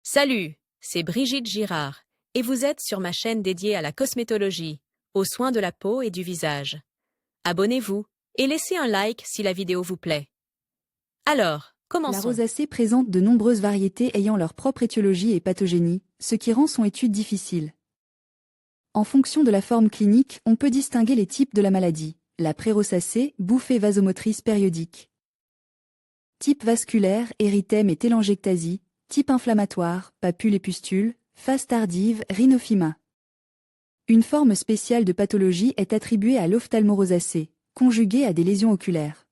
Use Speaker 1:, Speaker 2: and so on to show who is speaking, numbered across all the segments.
Speaker 1: Salut, c'est Brigitte Girard, et vous êtes sur ma chaîne dédiée à la cosmétologie, aux soins de la peau et du visage. Abonnez-vous et laissez un like si la vidéo vous plaît. Alors,
Speaker 2: La
Speaker 1: commençons.
Speaker 2: rosacée présente de nombreuses variétés ayant leur propre étiologie et pathogénie, ce qui rend son étude difficile. En fonction de la forme clinique, on peut distinguer les types de la maladie. La prérosacée, bouffée vasomotrice périodique. Type vasculaire, érythème et télangiectasie. Type inflammatoire, papules et pustules. Phase tardive, rhinophyma. Une forme spéciale de pathologie est attribuée à l'ophtalmorosacée, conjuguée à des lésions oculaires.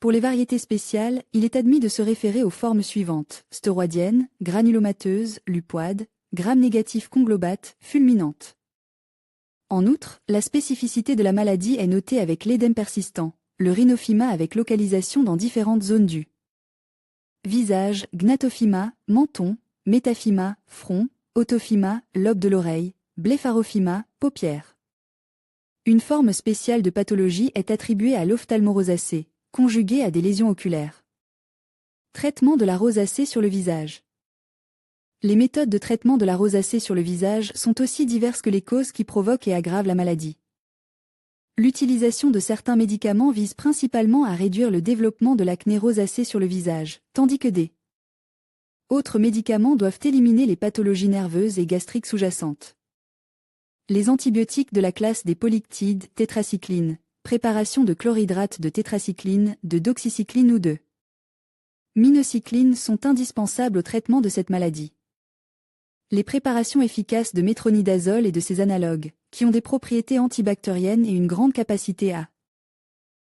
Speaker 2: Pour les variétés spéciales, il est admis de se référer aux formes suivantes: stéroïdienne, granulomateuse, lupoide, gram-négatif conglobate, fulminante. En outre, la spécificité de la maladie est notée avec l'édème persistant, le rhinophyma avec localisation dans différentes zones du visage, gnatophyma, menton, métaphyma, front, otophyma, lobe de l'oreille, blépharophyma, paupières. Une forme spéciale de pathologie est attribuée à l'ophtalmorosacée, conjuguée à des lésions oculaires. Traitement de la rosacée sur le visage. Les méthodes de traitement de la rosacée sur le visage sont aussi diverses que les causes qui provoquent et aggravent la maladie. L'utilisation de certains médicaments vise principalement à réduire le développement de l'acné rosacée sur le visage, tandis que des autres médicaments doivent éliminer les pathologies nerveuses et gastriques sous-jacentes. Les antibiotiques de la classe des polypeptides, tétracycline, préparation de chlorhydrate de tétracycline, de doxycycline ou de minocycline sont indispensables au traitement de cette maladie. Les préparations efficaces de métronidazole et de ses analogues, qui ont des propriétés antibactériennes et une grande capacité à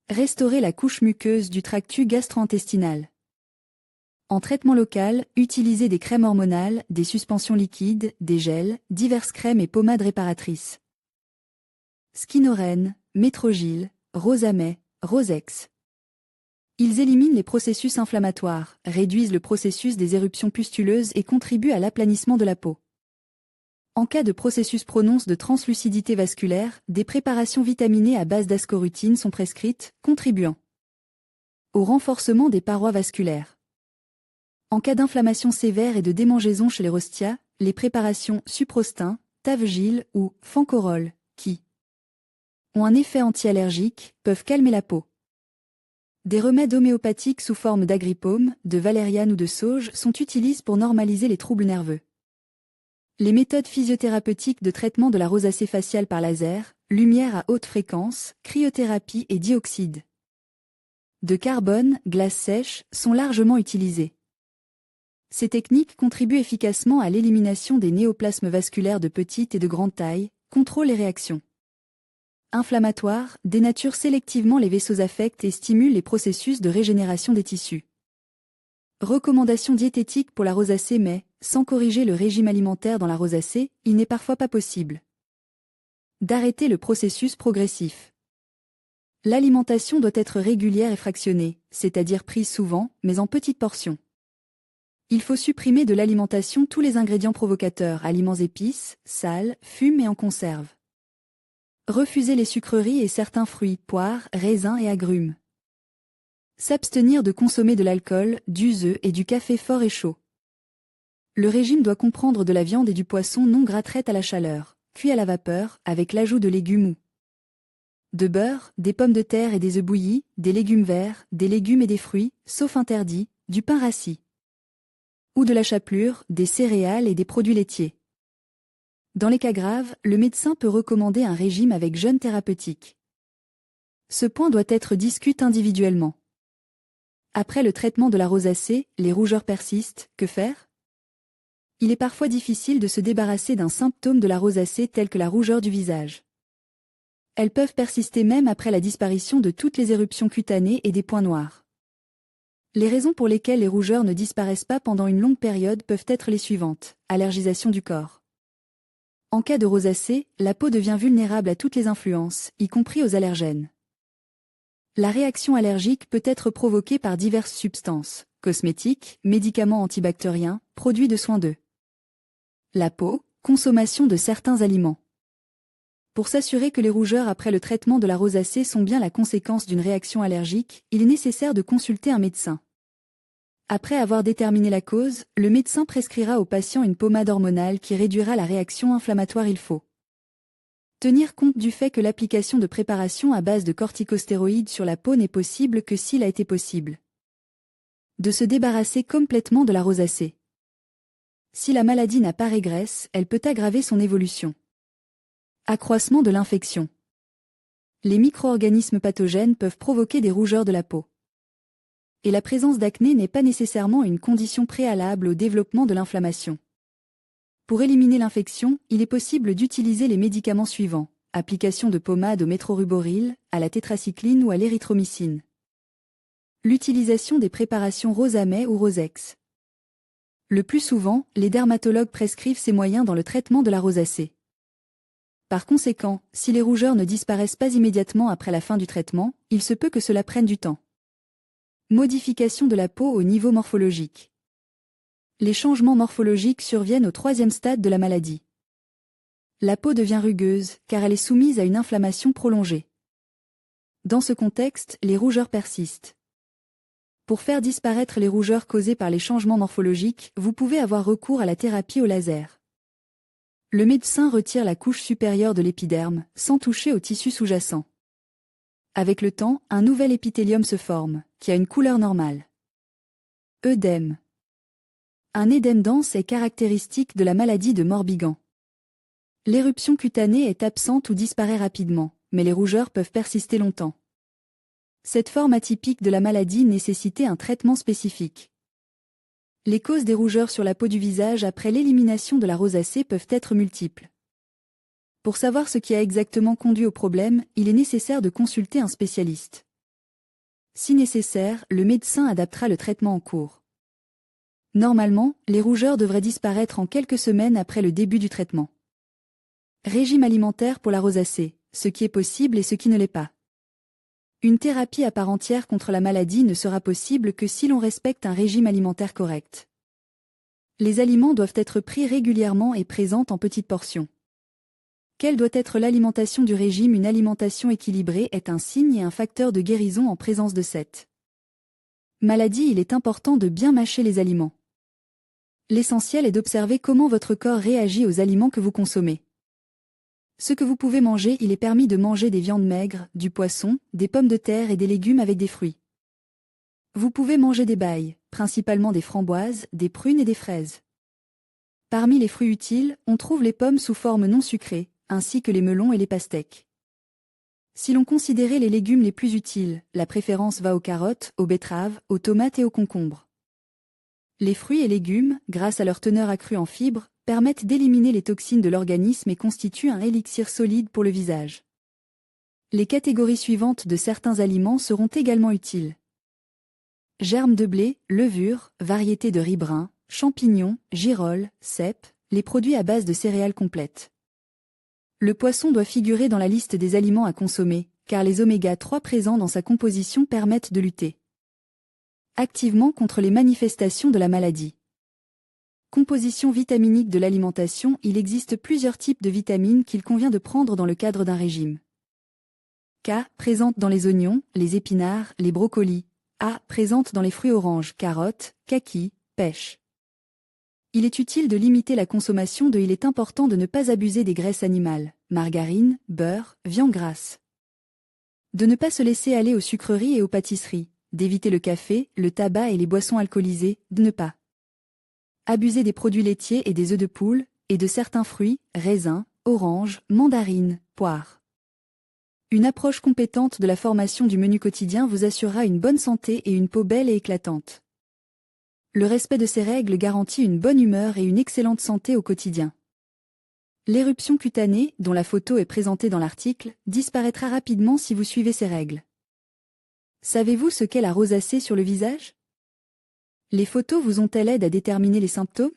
Speaker 2: restaurer la couche muqueuse du tractus gastro-intestinal. En traitement local, utilisez des crèmes hormonales, des suspensions liquides, des gels, diverses crèmes et pommades réparatrices. Skinorène, Métrogil, Rosamet, Rosex. Ils éliminent les processus inflammatoires, réduisent le processus des éruptions pustuleuses et contribuent à l'aplanissement de la peau. En cas de processus prononce de translucidité vasculaire, des préparations vitaminées à base d'ascorutine sont prescrites, contribuant au renforcement des parois vasculaires. En cas d'inflammation sévère et de démangeaison chez les rostia, les préparations suprostin, Tavegil ou Fancorol, qui ont un effet anti-allergique, peuvent calmer la peau. Des remèdes homéopathiques sous forme d'agripaume, de valériane ou de sauge sont utilisés pour normaliser les troubles nerveux. Les méthodes physiothérapeutiques de traitement de la rosacée faciale par laser, lumière à haute fréquence, cryothérapie et dioxyde de carbone, glace sèche, sont largement utilisées. Ces techniques contribuent efficacement à l'élimination des néoplasmes vasculaires de petite et de grande taille, contrôlent les réactions inflammatoires, dénaturent sélectivement les vaisseaux affects et stimulent les processus de régénération des tissus. Recommandations diététiques pour la rosacée mais, sans corriger le régime alimentaire dans la rosacée, il n'est parfois pas possible d'arrêter le processus progressif. L'alimentation doit être régulière et fractionnée, c'est-à-dire prise souvent, mais en petites portions. Il faut supprimer de l'alimentation tous les ingrédients provocateurs, aliments épices, sales, fumes et en conserve. Refuser les sucreries et certains fruits, poires, raisins et agrumes. S'abstenir de consommer de l'alcool, du œuf et du café fort et chaud. Le régime doit comprendre de la viande et du poisson non gras traite à la chaleur, cuit à la vapeur, avec l'ajout de légumes ou de beurre, des pommes de terre et des œufs bouillis, des légumes verts, des légumes et des fruits, sauf interdit, du pain rassis ou de la chapelure, des céréales et des produits laitiers. Dans les cas graves, le médecin peut recommander un régime avec jeûne thérapeutique. Ce point doit être discuté individuellement. Après le traitement de la rosacée, les rougeurs persistent, que faire? Il est parfois difficile de se débarrasser d'un symptôme de la rosacée tel que la rougeur du visage. Elles peuvent persister même après la disparition de toutes les éruptions cutanées et des points noirs. Les raisons pour lesquelles les rougeurs ne disparaissent pas pendant une longue période peuvent être les suivantes: allergisation du corps. En cas de rosacée, la peau devient vulnérable à toutes les influences, y compris aux allergènes. La réaction allergique peut être provoquée par diverses substances, cosmétiques, médicaments antibactériens, produits de soins de la peau, consommation de certains aliments. Pour s'assurer que les rougeurs après le traitement de la rosacée sont bien la conséquence d'une réaction allergique, il est nécessaire de consulter un médecin. Après avoir déterminé la cause, le médecin prescrira au patient une pommade hormonale qui réduira la réaction inflammatoire. Il faut tenir compte du fait que l'application de préparations à base de corticostéroïdes sur la peau n'est possible que s'il a été possible de se débarrasser complètement de la rosacée. Si la maladie n'a pas régresse, elle peut aggraver son évolution. Accroissement de l'infection. Les micro-organismes pathogènes peuvent provoquer des rougeurs de la peau. Et la présence d'acné n'est pas nécessairement une condition préalable au développement de l'inflammation. Pour éliminer l'infection, il est possible d'utiliser les médicaments suivants: application de pommade au métroruboril, à la tétracycline ou à l'érythromycine. L'utilisation des préparations Rosamet ou Rosex. Le plus souvent, les dermatologues prescrivent ces moyens dans le traitement de la rosacée. Par conséquent, si les rougeurs ne disparaissent pas immédiatement après la fin du traitement, il se peut que cela prenne du temps. Modification de la peau au niveau morphologique. Les changements morphologiques surviennent au 3e stade de la maladie. La peau devient rugueuse, car elle est soumise à une inflammation prolongée. Dans ce contexte, les rougeurs persistent. Pour faire disparaître les rougeurs causées par les changements morphologiques, vous pouvez avoir recours à la thérapie au laser. Le médecin retire la couche supérieure de l'épiderme, sans toucher au tissu sous-jacent. Avec le temps, un nouvel épithélium se forme, qui a une couleur normale. œdème. Un édème dense est caractéristique de la maladie de Morbihan. L'éruption cutanée est absente ou disparaît rapidement, mais les rougeurs peuvent persister longtemps. Cette forme atypique de la maladie nécessitait un traitement spécifique. Les causes des rougeurs sur la peau du visage après l'élimination de la rosacée peuvent être multiples. Pour savoir ce qui a exactement conduit au problème, il est nécessaire de consulter un spécialiste. Si nécessaire, le médecin adaptera le traitement en cours. Normalement, les rougeurs devraient disparaître en quelques semaines après le début du traitement. Régime alimentaire pour la rosacée, ce qui est possible et ce qui ne l'est pas. Une thérapie à part entière contre la maladie ne sera possible que si l'on respecte un régime alimentaire correct. Les aliments doivent être pris régulièrement et présentent en petites portions. Quelle doit être l'alimentation du régime? Une alimentation équilibrée est un signe et un facteur de guérison en présence de cette maladie. Il est important de bien mâcher les aliments. L'essentiel est d'observer comment votre corps réagit aux aliments que vous consommez. Ce que vous pouvez manger: il est permis de manger des viandes maigres, du poisson, des pommes de terre et des légumes avec des fruits. Vous pouvez manger des bailles, principalement des framboises, des prunes et des fraises. Parmi les fruits utiles, on trouve les pommes sous forme non sucrée, ainsi que les melons et les pastèques. Si l'on considérait les légumes les plus utiles, la préférence va aux carottes, aux betteraves, aux tomates et aux concombres. Les fruits et légumes, grâce à leur teneur accrue en fibres, permettent d'éliminer les toxines de l'organisme et constituent un élixir solide pour le visage. Les catégories suivantes de certains aliments seront également utiles: germes de blé, levure, variétés de riz brun, champignons, girolles, cèpes, les produits à base de céréales complètes. Le poisson doit figurer dans la liste des aliments à consommer, car les oméga 3 présents dans sa composition permettent de lutter activement contre les manifestations de la maladie. Composition vitaminique de l'alimentation: il existe plusieurs types de vitamines qu'il convient de prendre dans le cadre d'un régime. K, présente dans les oignons, les épinards, les brocolis. A, présente dans les fruits oranges, carottes, kakis, pêches. Il est utile de limiter la consommation de. Il est important de ne pas abuser des graisses animales, margarine, beurre, viande grasse. De ne pas se laisser aller aux sucreries et aux pâtisseries, d'éviter le café, le tabac et les boissons alcoolisées, de ne pas abuser des produits laitiers et des œufs de poule, et de certains fruits, raisins, oranges, mandarines, poires. Une approche compétente de la formation du menu quotidien vous assurera une bonne santé et une peau belle et éclatante. Le respect de ces règles garantit une bonne humeur et une excellente santé au quotidien. L'éruption cutanée, dont la photo est présentée dans l'article, disparaîtra rapidement si vous suivez ces règles. Savez-vous ce qu'est la rosacée sur le visage? Les photos vous ont-elles aidé à déterminer les symptômes?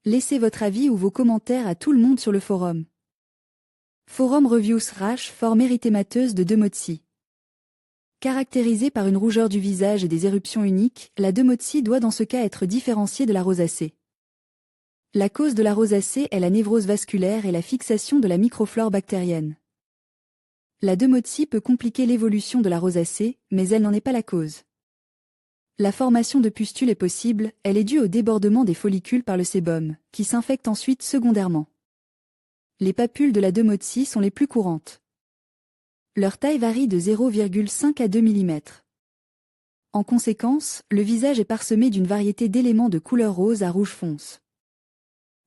Speaker 2: Laissez votre avis ou vos commentaires à tout le monde sur le forum. Forum Reviews Rash, forme érythémateuse de Demotsi. Caractérisée par une rougeur du visage et des éruptions uniques, la Demotsi doit dans ce cas être différenciée de la rosacée. La cause de la rosacée est la névrose vasculaire et la fixation de la microflore bactérienne. La Demotsi peut compliquer l'évolution de la rosacée, mais elle n'en est pas la cause. La formation de pustules est possible, elle est due au débordement des follicules par le sébum, qui s'infecte ensuite secondairement. Les papules de la Demodex sont les plus courantes. Leur taille varie de 0,5 à 2 mm. En conséquence, le visage est parsemé d'une variété d'éléments de couleur rose à rouge fonce.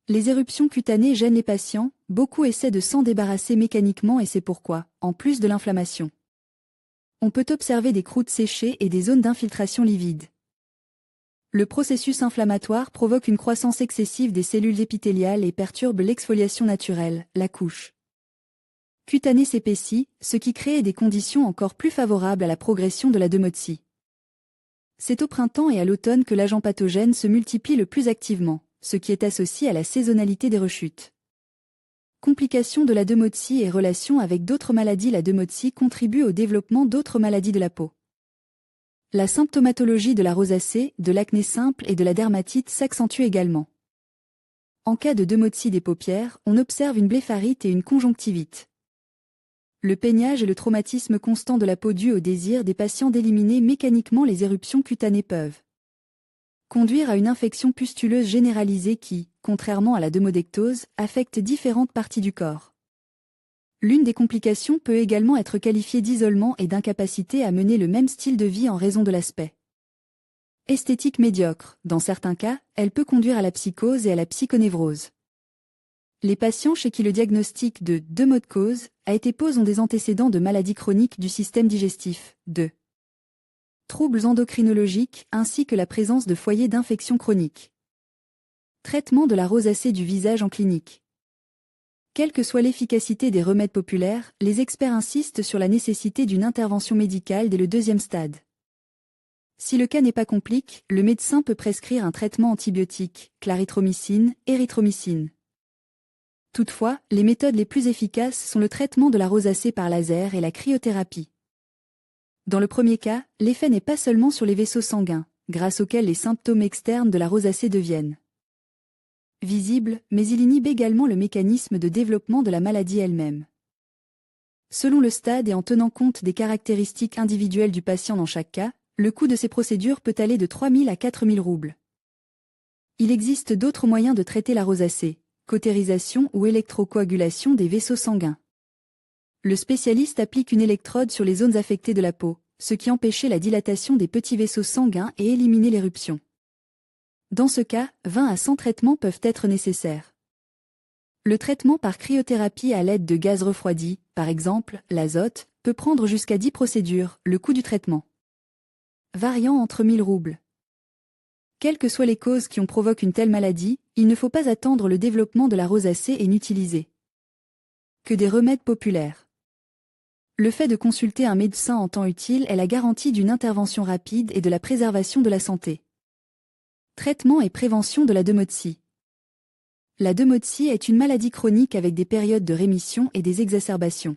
Speaker 2: Les éruptions cutanées gênent les patients, beaucoup essaient de s'en débarrasser mécaniquement et c'est pourquoi, en plus de l'inflammation, on peut observer des croûtes séchées et des zones d'infiltration livides. Le processus inflammatoire provoque une croissance excessive des cellules épithéliales et perturbe l'exfoliation naturelle, la couche cutanée s'épaissit, ce qui crée des conditions encore plus favorables à la progression de la Demodex. C'est au printemps et à l'automne que l'agent pathogène se multiplie le plus activement, ce qui est associé à la saisonnalité des rechutes. Complications de la Demodex et relations avec d'autres maladies. La Demodex contribue au développement d'autres maladies de la peau. La symptomatologie de la rosacée, de l'acné simple et de la dermatite s'accentue également. En cas de Demodex des paupières, on observe une blépharite et une conjonctivite. Le peignage et le traumatisme constant de la peau dû au désir des patients d'éliminer mécaniquement les éruptions cutanées peuvent conduire à une infection pustuleuse généralisée qui, contrairement à la demodectose, affecte différentes parties du corps. L'une des complications peut également être qualifiée d'isolement et d'incapacité à mener le même style de vie en raison de l'aspect esthétique médiocre. Dans certains cas, elle peut conduire à la psychose et à la psychonévrose. Les patients chez qui le diagnostic de demodecose a été posé ont des antécédents de maladies chroniques du système digestif, de troubles endocrinologiques ainsi que la présence de foyers d'infection chronique. Traitement de la rosacée du visage en clinique. Quelle que soit l'efficacité des remèdes populaires, les experts insistent sur la nécessité d'une intervention médicale dès le 2e stade. Si le cas n'est pas compliqué, le médecin peut prescrire un traitement antibiotique, clarithromycine, érythromycine. Toutefois, les méthodes les plus efficaces sont le traitement de la rosacée par laser et la cryothérapie. Dans le premier cas, l'effet n'est pas seulement sur les vaisseaux sanguins, grâce auxquels les symptômes externes de la rosacée deviennent visibles, mais il inhibe également le mécanisme de développement de la maladie elle-même. Selon le stade et en tenant compte des caractéristiques individuelles du patient dans chaque cas, le coût de ces procédures peut aller de 3 000 à 4 000 roubles. Il existe d'autres moyens de traiter la rosacée, cautérisation ou électrocoagulation des vaisseaux sanguins. Le spécialiste applique une électrode sur les zones affectées de la peau, ce qui empêchait la dilatation des petits vaisseaux sanguins et éliminer l'éruption. Dans ce cas, 20 à 100 traitements peuvent être nécessaires. Le traitement par cryothérapie à l'aide de gaz refroidis, par exemple, l'azote, peut prendre jusqu'à 10 procédures, le coût du traitement variant entre 1000 roubles. Quelles que soient les causes qui ont provoqué une telle maladie, il ne faut pas attendre le développement de la rosacée et n'utiliser que des remèdes populaires. Le fait de consulter un médecin en temps utile est la garantie d'une intervention rapide et de la préservation de la santé. Traitement et prévention de la Demodex. La Demodex est une maladie chronique avec des périodes de rémission et des exacerbations.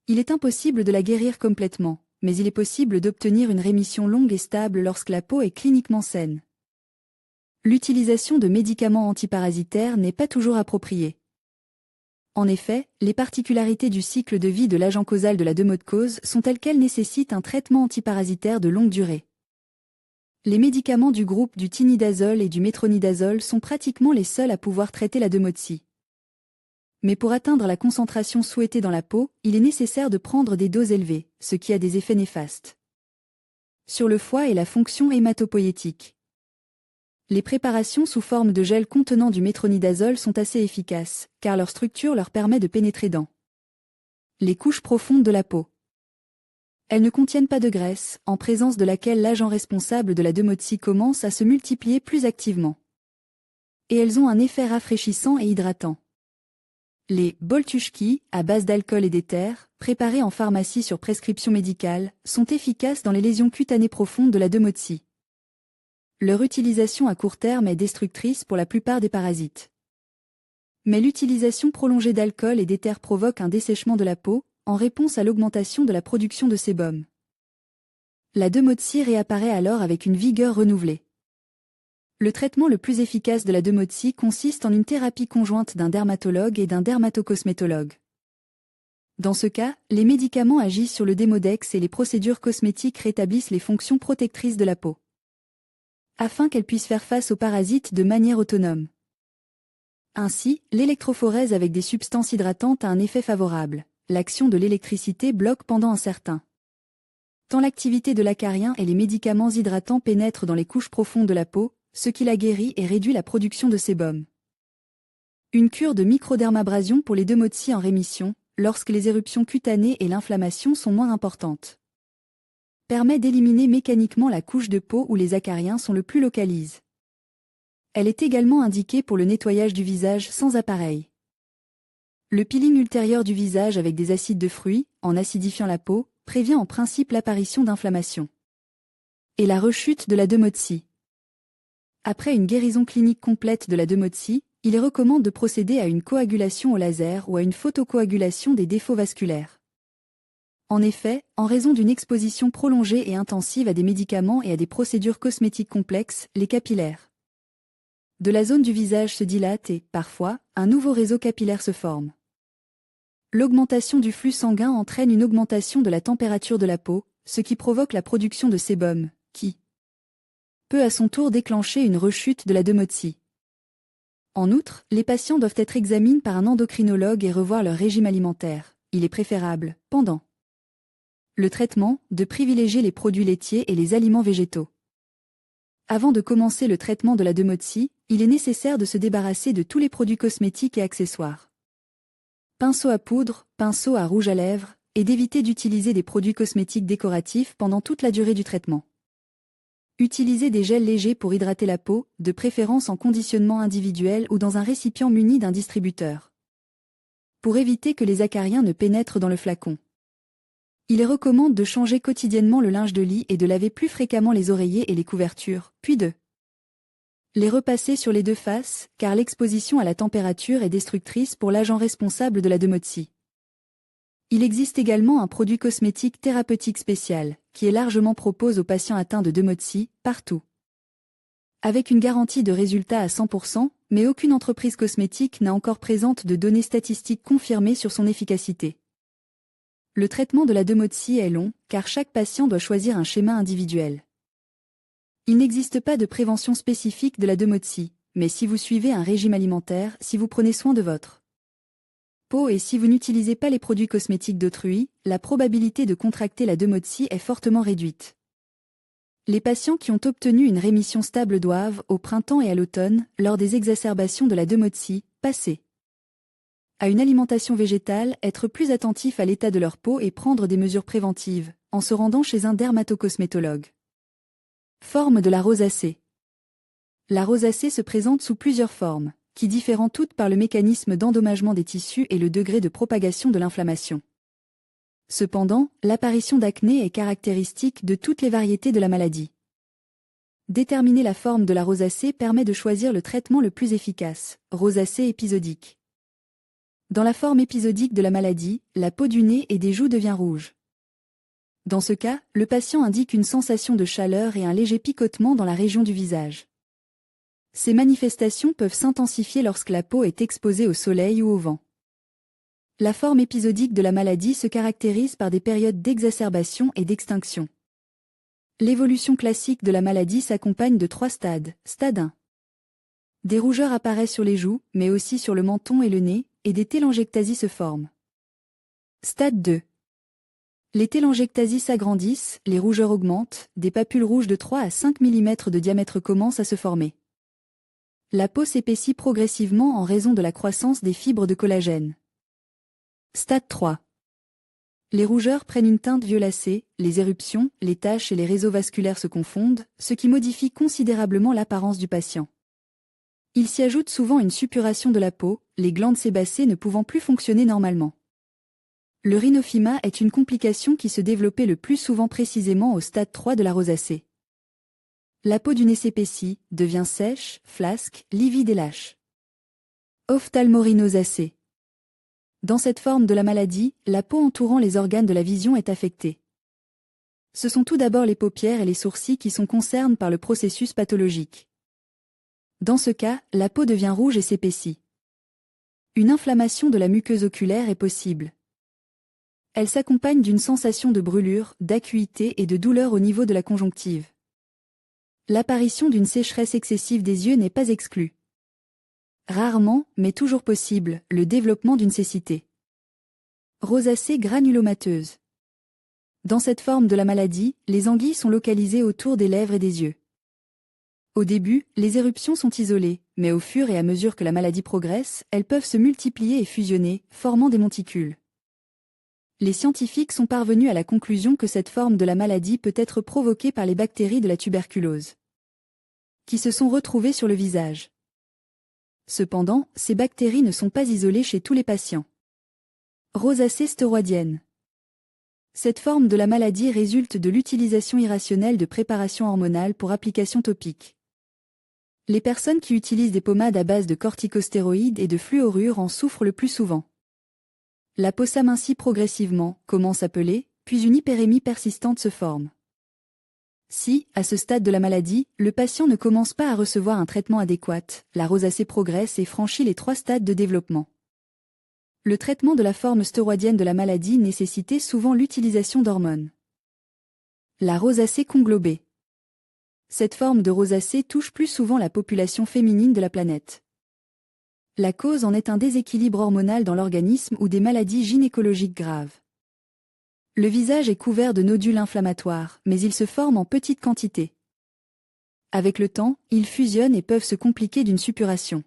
Speaker 2: Il est impossible de la guérir complètement, mais il est possible d'obtenir une rémission longue et stable lorsque la peau est cliniquement saine. L'utilisation de médicaments antiparasitaires n'est pas toujours appropriée. En effet, les particularités du cycle de vie de l'agent causal de la demodecose sont telles qu'elles nécessitent un traitement antiparasitaire de longue durée. Les médicaments du groupe du tinidazole et du métronidazole sont pratiquement les seuls à pouvoir traiter la Demodex. Mais pour atteindre la concentration souhaitée dans la peau, il est nécessaire de prendre des doses élevées, ce qui a des effets néfastes sur le foie et la fonction hématopoïétique. Les préparations sous forme de gel contenant du métronidazole sont assez efficaces, car leur structure leur permet de pénétrer dans les couches profondes de la peau. Elles ne contiennent pas de graisse, en présence de laquelle l'agent responsable de la Demodex commence à se multiplier plus activement. Et elles ont un effet rafraîchissant et hydratant. Les boltuchki, à base d'alcool et d'éther, préparés en pharmacie sur prescription médicale, sont efficaces dans les lésions cutanées profondes de la Demodex. Leur utilisation à court terme est destructrice pour la plupart des parasites. Mais l'utilisation prolongée d'alcool et d'éther provoque un dessèchement de la peau, en réponse à l'augmentation de la production de sébum. La Demodex réapparaît alors avec une vigueur renouvelée. Le traitement le plus efficace de la Demodex consiste en une thérapie conjointe d'un dermatologue et d'un dermatocosmétologue. Dans ce cas, les médicaments agissent sur le démodex et les procédures cosmétiques rétablissent les fonctions protectrices de la peau. afin qu'elle puisse faire face aux parasites de manière autonome. Ainsi, l'électrophorèse avec des substances hydratantes a un effet favorable. L'action de l'électricité bloque pendant un certain temps l'activité de l'acarien et les médicaments hydratants pénètrent dans les couches profondes de la peau, ce qui la guérit et réduit la production de sébum. Une cure de microdermabrasion pour les dermatocies en rémission, lorsque les éruptions cutanées et l'inflammation sont moins importantes, permet d'éliminer mécaniquement la couche de peau où les acariens sont le plus localisés. Elle est également indiquée pour le nettoyage du visage sans appareil. Le peeling ultérieur du visage avec des acides de fruits, en acidifiant la peau, prévient en principe l'apparition d'inflammation et la rechute de la dermatose. Après une guérison clinique complète de la dermatose, il est recommandé de procéder à une coagulation au laser ou à une photocoagulation des défauts vasculaires. En effet, en raison d'une exposition prolongée et intensive à des médicaments et à des procédures cosmétiques complexes, les capillaires de la zone du visage se dilatent et, parfois, un nouveau réseau capillaire se forme. L'augmentation du flux sanguin entraîne une augmentation de la température de la peau, ce qui provoque la production de sébum, qui peut à son tour déclencher une rechute de la dermatose. En outre, les patients doivent être examinés par un endocrinologue et revoir leur régime alimentaire. Il est préférable, pendant le traitement, de privilégier les produits laitiers et les aliments végétaux. Avant de commencer le traitement de la dermatose, il est nécessaire de se débarrasser de tous les produits cosmétiques et accessoires. Pinceau à poudre, pinceau à rouge à lèvres, et d'éviter d'utiliser des produits cosmétiques décoratifs pendant toute la durée du traitement. Utilisez des gels légers pour hydrater la peau, de préférence en conditionnement individuel ou dans un récipient muni d'un distributeur, pour éviter que les acariens ne pénètrent dans le flacon. Il est recommandé de changer quotidiennement le linge de lit et de laver plus fréquemment les oreillers et les couvertures, puis de les repasser sur les deux faces, car l'exposition à la température est destructrice pour l'agent responsable de la dermatose. Il existe également un produit cosmétique thérapeutique spécial, qui est largement proposé aux patients atteints de dermatose, partout, avec une garantie de résultat à 100%, mais aucune entreprise cosmétique n'a encore présente de données statistiques confirmées sur son efficacité. Le traitement de la dermatose est long, car chaque patient doit choisir un schéma individuel. Il n'existe pas de prévention spécifique de la dermatose, mais si vous suivez un régime alimentaire, si vous prenez soin de votre peau et si vous n'utilisez pas les produits cosmétiques d'autrui, la probabilité de contracter la dermatose est fortement réduite. Les patients qui ont obtenu une rémission stable doivent, au printemps et à l'automne, lors des exacerbations de la dermatose, passer à une alimentation végétale, être plus attentifs à l'état de leur peau et prendre des mesures préventives, en se rendant chez un dermatocosmétologue. Forme de la rosacée. La rosacée se présente sous plusieurs formes, qui diffèrent toutes par le mécanisme d'endommagement des tissus et le degré de propagation de l'inflammation. Cependant, l'apparition d'acné est caractéristique de toutes les variétés de la maladie. Déterminer la forme de la rosacée permet de choisir le traitement le plus efficace, rosacée épisodique. Dans la forme épisodique de la maladie, la peau du nez et des joues devient rouge. Dans ce cas, le patient indique une sensation de chaleur et un léger picotement dans la région du visage. Ces manifestations peuvent s'intensifier lorsque la peau est exposée au soleil ou au vent. La forme épisodique de la maladie se caractérise par des périodes d'exacerbation et d'extinction. L'évolution classique de la maladie s'accompagne de 3 stades. Stade 1. Des rougeurs apparaissent sur les joues, mais aussi sur le menton et le nez, et des télangiectasies se forment. Stade 2. Les télangiectasies s'agrandissent, les rougeurs augmentent, des papules rouges de 3 à 5 mm de diamètre commencent à se former. La peau s'épaissit progressivement en raison de la croissance des fibres de collagène. Stade 3. Les rougeurs prennent une teinte violacée, les éruptions, les taches et les réseaux vasculaires se confondent, ce qui modifie considérablement l'apparence du patient. Il s'y ajoute souvent une suppuration de la peau, les glandes sébacées ne pouvant plus fonctionner normalement. Le rhinophyma est une complication qui se développait le plus souvent précisément au stade 3 de la rosacée. La peau du nez s'épaissit, devient sèche, flasque, livide et lâche. Ophtalmorhinosacée. Dans cette forme de la maladie, la peau entourant les organes de la vision est affectée. Ce sont tout d'abord les paupières et les sourcils qui sont concernés par le processus pathologique. Dans ce cas, la peau devient rouge et s'épaissit. Une inflammation de la muqueuse oculaire est possible. Elle s'accompagne d'une sensation de brûlure, d'acuité et de douleur au niveau de la conjonctive. L'apparition d'une sécheresse excessive des yeux n'est pas exclue. Rarement, mais toujours possible, le développement d'une cécité. Rosacée granulomateuse. Dans cette forme de la maladie, les anguilles sont localisées autour des lèvres et des yeux. Au début, les éruptions sont isolées, mais au fur et à mesure que la maladie progresse, elles peuvent se multiplier et fusionner, formant des monticules. Les scientifiques sont parvenus à la conclusion que cette forme de la maladie peut être provoquée par les bactéries de la tuberculose, qui se sont retrouvées sur le visage. Cependant, ces bactéries ne sont pas isolées chez tous les patients. Rosacée stéroïdienne. Cette forme de la maladie résulte de l'utilisation irrationnelle de préparations hormonales pour application topique. Les personnes qui utilisent des pommades à base de corticostéroïdes et de fluorure en souffrent le plus souvent. La peau s'amincit progressivement, commence à peler, puis une hyperémie persistante se forme. Si, à ce stade de la maladie, le patient ne commence pas à recevoir un traitement adéquat, la rosacée progresse et franchit les 3 stades de développement. Le traitement de la forme stéroïdienne de la maladie nécessitait souvent l'utilisation d'hormones. La rosacée conglobée. Cette forme de rosacée touche plus souvent la population féminine de la planète. La cause en est un déséquilibre hormonal dans l'organisme ou des maladies gynécologiques graves. Le visage est couvert de nodules inflammatoires, mais ils se forment en petite quantité. Avec le temps, ils fusionnent et peuvent se compliquer d'une suppuration.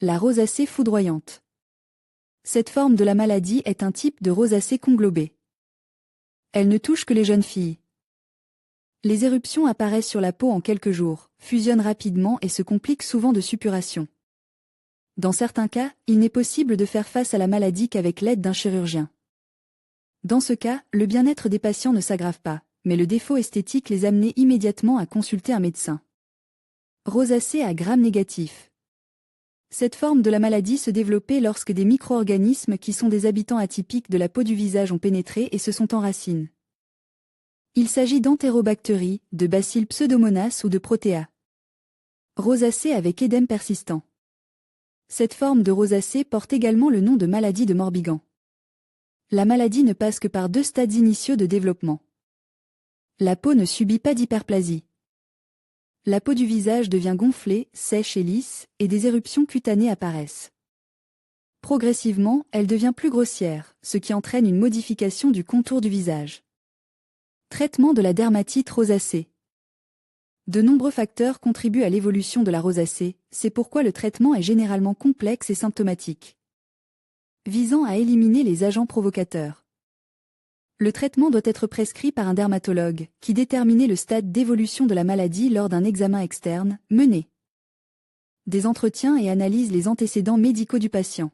Speaker 2: La rosacée foudroyante. Cette forme de la maladie est un type de rosacée conglobée. Elle ne touche que les jeunes filles. Les éruptions apparaissent sur la peau en quelques jours, fusionnent rapidement et se compliquent souvent de suppuration. Dans certains cas, il n'est possible de faire face à la maladie qu'avec l'aide d'un chirurgien. Dans ce cas, le bien-être des patients ne s'aggrave pas, mais le défaut esthétique les amenait immédiatement à consulter un médecin. Rosacée à Gram négatif. Cette forme de la maladie se développait lorsque des micro-organismes qui sont des habitants atypiques de la peau du visage ont pénétré et se sont enracinés. Il s'agit d'entérobactéries, de bacilles pseudomonas ou de protéas. Rosacée avec édème persistant. Cette forme de rosacée porte également le nom de maladie de Morbihan. La maladie ne passe que par 2 stades initiaux de développement. La peau ne subit pas d'hyperplasie. La peau du visage devient gonflée, sèche et lisse, et des éruptions cutanées apparaissent. Progressivement, elle devient plus grossière, ce qui entraîne une modification du contour du visage. Traitement de la dermatite rosacée. De nombreux facteurs contribuent à l'évolution de la rosacée, c'est pourquoi le traitement est généralement complexe et symptomatique. Visant à éliminer les agents provocateurs. Le traitement doit être prescrit par un dermatologue, qui détermine le stade d'évolution de la maladie lors d'un examen externe, mené. Des entretiens et analyse les antécédents médicaux du patient.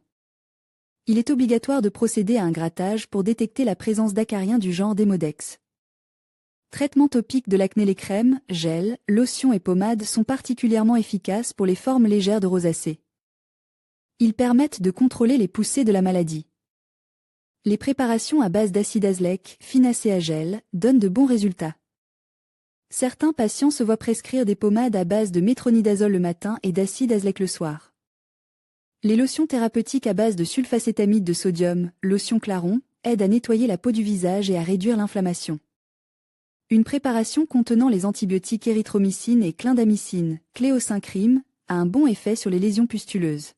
Speaker 2: Il est obligatoire de procéder à un grattage pour détecter la présence d'acariens du genre Demodex. Traitement topique de l'acné. Les crèmes, gels, lotions et pommades sont particulièrement efficaces pour les formes légères de rosacée. Ils permettent de contrôler les poussées de la maladie. Les préparations à base d'acide azélique, finacé à gel, donnent de bons résultats. Certains patients se voient prescrire des pommades à base de métronidazole le matin et d'acide azélique le soir. Les lotions thérapeutiques à base de sulfacétamide de sodium, lotion Claron, aident à nettoyer la peau du visage et à réduire l'inflammation. Une préparation contenant les antibiotiques érythromycine et clindamycine, cléocyncrine, a un bon effet sur les lésions pustuleuses.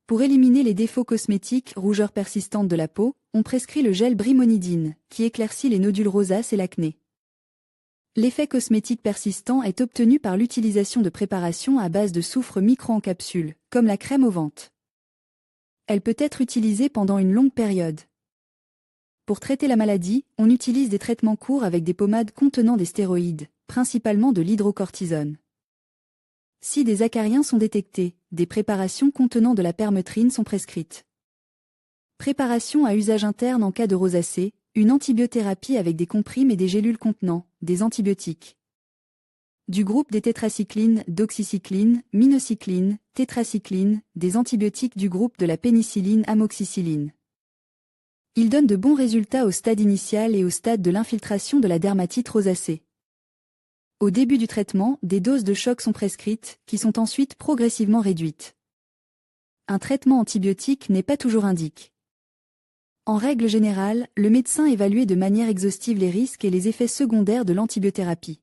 Speaker 2: Pour éliminer les défauts cosmétiques, rougeurs persistantes de la peau, on prescrit le gel brimonidine, qui éclaircit les nodules rosacés et l'acné. L'effet cosmétique persistant est obtenu par l'utilisation de préparations à base de soufre micro en capsule, comme la crème au ventre. Elle peut être utilisée pendant une longue période. Pour traiter la maladie, on utilise des traitements courts avec des pommades contenant des stéroïdes, principalement de l'hydrocortisone. Si des acariens sont détectés, des préparations contenant de la permétrine sont prescrites. Préparation à usage interne en cas de rosacée, une antibiothérapie avec des comprimes et des gélules contenant des antibiotiques. Du groupe des tétracyclines, doxycycline, minocycline, tétracycline, des antibiotiques du groupe de la pénicilline, amoxicilline. Ils donnent de bons résultats au stade initial et au stade de l'infiltration de la dermatite rosacée. Au début du traitement, des doses de choc sont prescrites, qui sont ensuite progressivement réduites. Un traitement antibiotique n'est pas toujours indiqué. En règle générale, le médecin évalue de manière exhaustive les risques et les effets secondaires de l'antibiothérapie.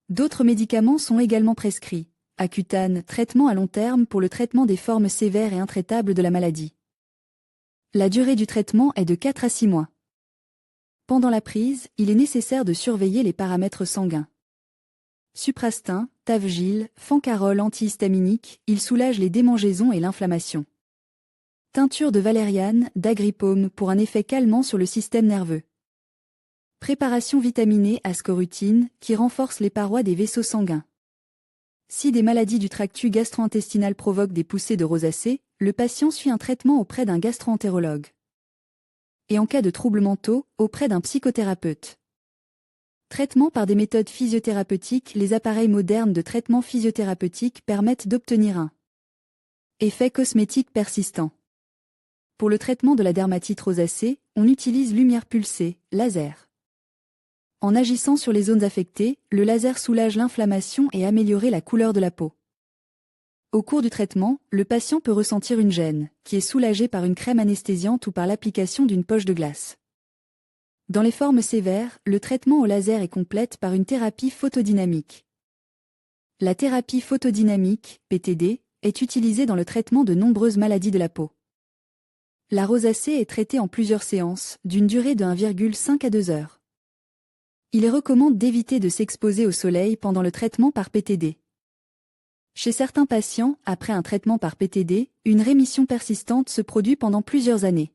Speaker 2: D'autres médicaments sont également prescrits. Accutane, traitement à long terme pour le traitement des formes sévères et intraitables de la maladie. La durée du traitement est de 4 à 6 mois. Pendant la prise, il est nécessaire de surveiller les paramètres sanguins. Suprastin, Tavgil, Fancarol antihistaminique, il soulage les démangeaisons et l'inflammation. Teinture de valériane, d'agripaume pour un effet calmant sur le système nerveux. Préparation vitaminée ascorutine qui renforce les parois des vaisseaux sanguins. Si des maladies du tractus gastro-intestinal provoquent des poussées de rosacée, le patient suit un traitement auprès d'un gastro-entérologue. Et en cas de troubles mentaux, auprès d'un psychothérapeute. Traitement par des méthodes physiothérapeutiques. Les appareils modernes de traitement physiothérapeutique permettent d'obtenir un effet cosmétique persistant. Pour le traitement de la dermatite rosacée, on utilise lumière pulsée, laser. En agissant sur les zones affectées, le laser soulage l'inflammation et améliore la couleur de la peau. Au cours du traitement, le patient peut ressentir une gêne, qui est soulagée par une crème anesthésiante ou par l'application d'une poche de glace. Dans les formes sévères, le traitement au laser est complète par une thérapie photodynamique. La thérapie photodynamique, PTD, est utilisée dans le traitement de nombreuses maladies de la peau. La rosacée est traitée en plusieurs séances, d'une durée de 1,5 à 2 heures. Il est recommandé d'éviter de s'exposer au soleil pendant le traitement par PTD. Chez certains patients, après un traitement par PTD, une rémission persistante se produit pendant plusieurs années.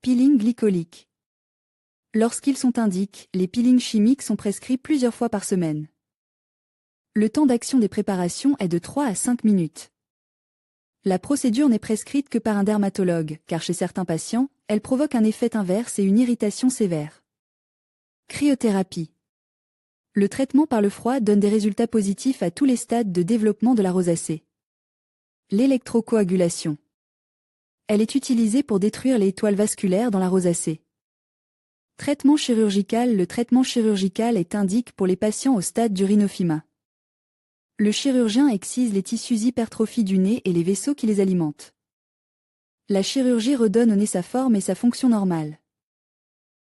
Speaker 2: Peeling glycolique. Lorsqu'ils sont indiqués, les peelings chimiques sont prescrits plusieurs fois par semaine. Le temps d'action des préparations est de 3 à 5 minutes. La procédure n'est prescrite que par un dermatologue, car chez certains patients, elle provoque un effet inverse et une irritation sévère. Cryothérapie. Le traitement par le froid donne des résultats positifs à tous les stades de développement de la rosacée. L'électrocoagulation. Elle est utilisée pour détruire les étoiles vasculaires dans la rosacée. Traitement chirurgical. Le traitement chirurgical est indiqué pour les patients au stade du rhinophyma. Le chirurgien excise les tissus hypertrophies du nez et les vaisseaux qui les alimentent. La chirurgie redonne au nez sa forme et sa fonction normale.